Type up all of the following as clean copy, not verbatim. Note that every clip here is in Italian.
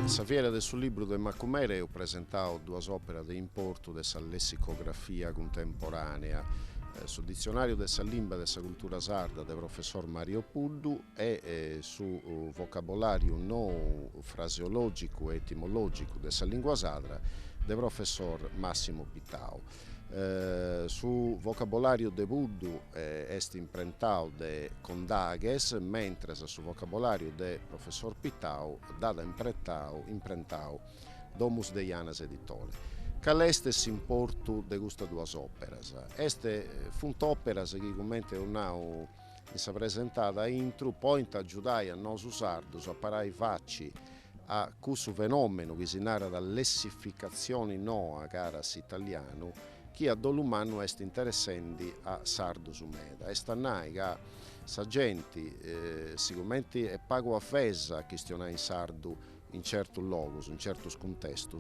Sa fiera del suo libro de Macumere ho presentato due opere di importo della lessicografia contemporanea, sul dizionario della lingua e della cultura sarda del professor Mario Puddu e su vocabolario no fraseologico e etimologico della lingua sarda del professor Massimo Pittau. Su vocabolario de Puddu est imprentato de Condages, mentre su vocabolario de professor Pittau data imprentau Domus Deianas Editore. Qual est s'importu de custa duas operas? Este funt operas chi comente un'au in sa presentata intro point aggiudai a nosu sardus a parai facci a questo fenomeno che si narra da lessificazione noa caras italiano chi a dolumano est interessandi a sardu sumeda. Est annai che sa gente sicuramente è pago a fesa a questionare in sardu in certi luoghi, in certi contesti,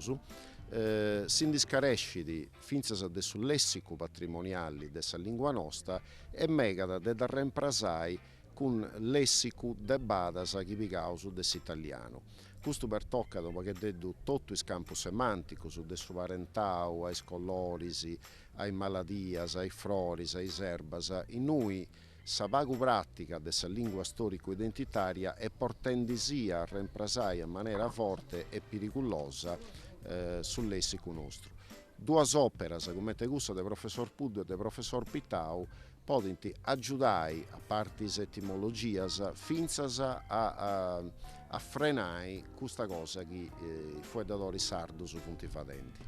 si indiscaresciti finza de sul lessico patrimoniale della lingua nostra e megada de da reemprasai con lessico de badas chi pigausu dell'italiano. Questo per tocca dopo che detto tutto il campo semantico su del suo parentau, ai scolorisi, ai maladias, ai froris, ai serbas, in noi sa vago pratica della lingua storico-identitaria e portendisia a reemprasai in maniera forte e pericolosa sul lessico nostro. Due operas come questa del professor Puddu e del professor Pittau possono aiutare a parte etimologias finzas a frenare questa cosa che i fuedatori sardu su punti fadenti.